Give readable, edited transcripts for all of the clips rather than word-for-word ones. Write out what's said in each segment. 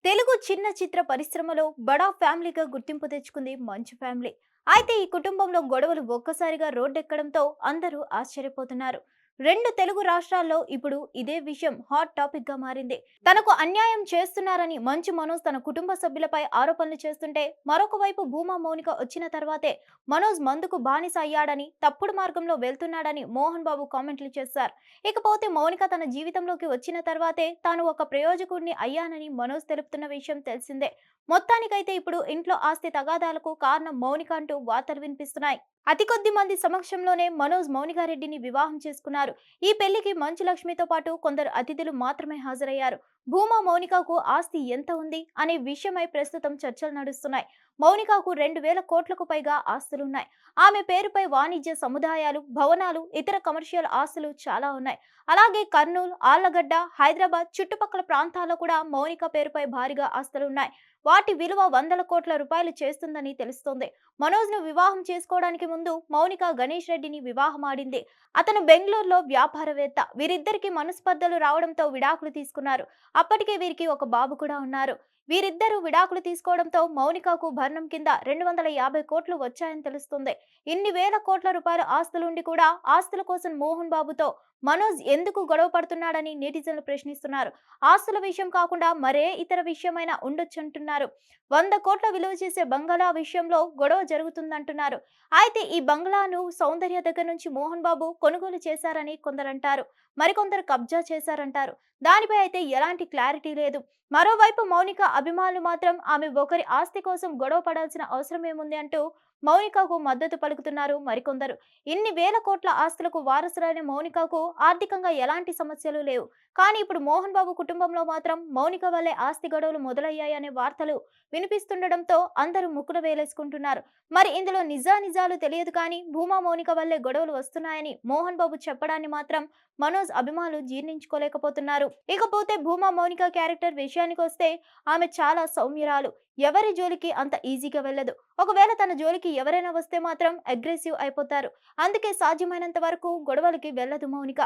తెలుగు చిన్న చిత్ర పరిశ్రమలో బడా ఫ్యామిలీగా గుర్తింపు తెచ్చుకుంది మంచు ఫ్యామిలీ. అయితే ఈ కుటుంబంలో గొడవలు ఒక్కసారిగా రోడ్డెక్కడంతో అందరూ ఆశ్చర్యపోతున్నారు. రెండు తెలుగు రాష్ట్రాల్లో ఇప్పుడు ఇదే విషయం హాట్ టాపిక్ గా మారింది. తనకు అన్యాయం చేస్తున్నారని మంచు మనోజ్ తన కుటుంబ సభ్యులపై ఆరోపణలు చేస్తుంటే, మరొక వైపు భూమా మౌనిక వచ్చిన తర్వాతే మనోజ్ మందుకు బానిస అయ్యాడని, తప్పుడు మార్గంలో వెళ్తున్నాడని మోహన్ బాబు కామెంట్లు చేశారు. ఇకపోతే మౌనిక తన జీవితంలోకి వచ్చిన తర్వాతే తాను ఒక ప్రయోజకుడిని అయ్యానని మనోజ్ తెలుపుతున్న విషయం తెలిసిందే. మొత్తానికైతే ఇప్పుడు ఇంట్లో ఆస్తి తగాదాలకు కారణం మౌనిక అంటూ వార్తలు వినిపిస్తున్నాయి. అతి కొద్ది మంది సమక్షంలోనే మనోజ్ మౌనికారెడ్డిని వివాహం చేసుకున్నారు. ఈ పెళ్లికి మంచు లక్ష్మితో పాటు కొందరు అతిథులు మాత్రమే హాజరయ్యారు. భూమా మౌనికకు ఆస్తి ఎంత ఉంది అనే విషయమై ప్రస్తుతం చర్చలు నడుస్తున్నాయి. మౌనికకు 2,000 కోట్లకు పైగా ఆస్తులున్నాయి. ఆమె పేరుపై వాణిజ్య సముదాయాలు, భవనాలు, ఇతర కమర్షియల్ ఆస్తులు చాలా ఉన్నాయి. అలాగే కర్నూలు, ఆళ్లగడ్డ, హైదరాబాద్ చుట్టుపక్కల ప్రాంతాల్లో కూడా మౌనిక పేరుపై భారీగా ఆస్తులున్నాయి. వాటి విలువ వందల కోట్ల రూపాయలు చేస్తుందని తెలుస్తోంది. మనోజ్ ను వివాహం చేసుకోవడానికి ముందు మౌనిక గణేష్ రెడ్డిని వివాహమాడింది. అతను బెంగళూరులో వ్యాపారవేత్త. వీరిద్దరికి మనస్పర్ధలు రావడంతో విడాకులు తీసుకున్నారు. అప్పటికే వీరికి ఒక బాబు కూడా ఉన్నారు. వీరిద్దరూ విడాకులు తీసుకోవడంతో మౌనికకు భరణం కింద 250 కోట్లు వచ్చాయని తెలుస్తుంది. ఇన్ని వేల కోట్ల రూపాయల ఆస్తులుండి కూడా ఆస్తుల కోసం మోహన్ బాబుతో మనోజ్ ఎందుకు గొడవ పడుతున్నాడని నెటిజన్లు ప్రశ్నిస్తున్నారు. ఆస్తుల విషయం కాకుండా మరే ఇతర విషయమైనా ఉండొచ్చంటున్నారు. 100 కోట్ల విలువ చేసే బంగళా విషయంలో గొడవ జరుగుతుందంటున్నారు. అయితే ఈ బంగ్లాను సౌందర్య దగ్గర నుంచి మోహన్ బాబు కొనుగోలు చేశారని కొందరంటారు. మరికొందరు కబ్జా చేశారంటారు. దానిపై అయితే ఎలాంటి క్లారిటీ లేదు. మరోవైపు మౌనిక అభిమానులు మాత్రం ఆమె ఒకరి ఆస్తి కోసం గొడవ పడాల్సిన అవసరం ఏముంది అంటూ మౌనికకు మద్దతు పలుకుతున్నారు మరికొందరు. ఇన్ని వేల కోట్ల ఆస్తులకు వారసులైన మౌనికకు ఆర్థికంగా ఎలాంటి సమస్యలు లేవు. కానీ ఇప్పుడు మోహన్ బాబు కుటుంబంలో మాత్రం మౌనిక వల్లే ఆస్తి గొడవలు మొదలయ్యాయనే వార్తలు వినిపిస్తుండటంతో అందరూ ముక్కున వేలేసుకుంటున్నారు. మరి ఇందులో నిజాలు తెలియదు, కానీ భూమా మౌనిక వల్లే గొడవలు వస్తున్నాయని మోహన్ బాబు చెప్పడాన్ని మాత్రం మనోజ్ అభిమానులు జీర్ణించుకోలేకపోతున్నారు. ఇకపోతే భూమా మౌనిక క్యారెక్టర్ విషయానికి వస్తే, ఆమె చాలా సౌమ్యురాలు. ఎవరి జోలికి అంత ఈజీగా వెళ్ళదు. ఒకవేళ తన జోలికి ఎవరైనా వస్తే మాత్రం అగ్రెసివ్ అయిపోతారు. అందుకే సాధ్యమైనంత వరకు గొడవలకి వెళ్ళదు మౌనిక.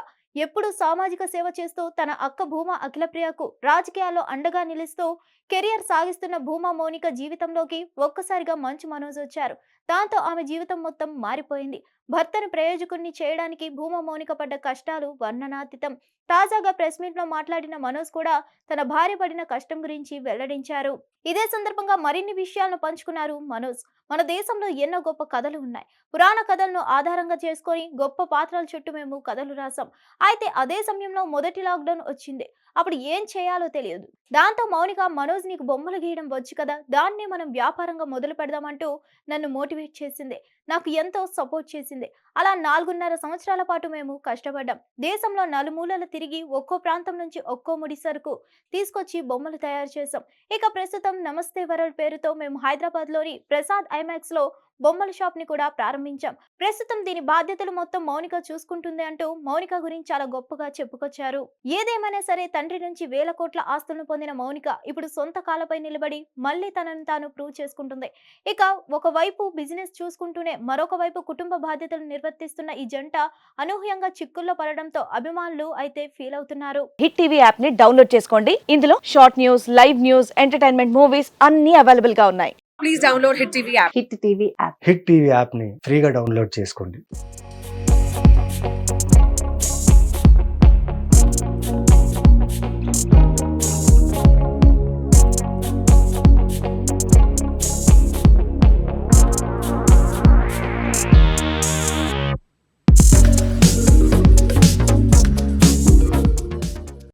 ఎప్పుడు సామాజిక సేవ చేస్తూ తన అక్క భూమా అఖిలప్రియకు రాజకీయాల్లో అండగా నిలుస్తూ కెరియర్ సాగిస్తున్న భూమా మౌనిక జీవితంలోకి ఒక్కసారిగా మంచు మనోజ్ వచ్చారు. దాంతో ఆమె జీవితం మొత్తం మారిపోయింది. భర్తను ప్రయోజకుడిని చేయడానికి భూమా మౌనిక పడ్డ కష్టాలు వర్ణనాతీతం. తాజాగా ప్రెస్ మీట్ లో మాట్లాడిన మనోజ్ కూడా తన భార్య పడిన కష్టం గురించి వెల్లడించారు. ఇదే సందర్భంగా మరిన్ని విషయాలను పంచుకున్నారు మనోజ్. మన దేశంలో ఎన్నో గొప్ప కథలు ఉన్నాయి. పురాణ కథలను ఆధారంగా చేసుకొని గొప్ప పాత్రల చుట్టూ మేము కథలు రాసాం. అయితే అదే సమయంలో మొదటి లాక్డౌన్ వచ్చింది. అప్పుడు ఏం చేయాలో తెలియదు. దాంతో మౌనిక, మనోజ్ నీకు బొమ్మలు గీయడం వచ్చు కదా, దాన్నే మనం వ్యాపారంగా మొదలు పెడదామంటూ నన్ను మోటివేట్ చేసింది. నాకు ఎంతో సపోర్ట్ చేసింది. అలా 4.5 సంవత్సరాల పాటు మేము కష్టపడ్డాం. దేశంలో నలుమూలలు తిరిగి ఒక్కో ప్రాంతం నుంచి ఒక్కో ముడి సరుకు తీసుకొచ్చి బొమ్మలు తయారు చేసాం. ఇక ప్రస్తుతం నమస్తే వరల్డ్ పేరుతో మేము హైదరాబాద్ లోని ప్రసాద్ ఐమాక్స్ లో బొమ్మల షాప్ ని కూడా ప్రారంభించాం. ప్రస్తుతం దీని బాధ్యతలు మొత్తం మౌనిక చూసుకుంటుంది అంటూ మౌనిక గురించి చాలా గొప్పగా చెప్పుకొచ్చారు. ఏదేమైనా సరే, తండ్రి నుంచి వేల కోట్ల ఆస్తులను పొందిన మౌనిక ఇప్పుడు సొంత కాళ్ళపై నిలబడి మళ్ళీ తనను తాను ప్రూవ్ చేసుకుంటుంది. ఇక ఒకవైపు బిజినెస్ చూసుకుంటూనే మరొక వైపు కుటుంబ బాధ్యతలు నిర్వర్తిస్తున్న ఈ జంట అనూహ్యంగా చిక్కుల్లో పడడంతో అభిమానులు అయితే ఫీల్ అవుతున్నారు. హిట్ టీవీ యాప్ ని డౌన్లోడ్ చేసుకోండి. ఇందులో short news, live news, entertainment movies అన్ని అవైలబుల్ గా ఉన్నాయి. Please download Hit TV app. Hit TV app hit TV యాప్ని ఫ్రీగా డౌన్లోడ్ చేసుకోండి.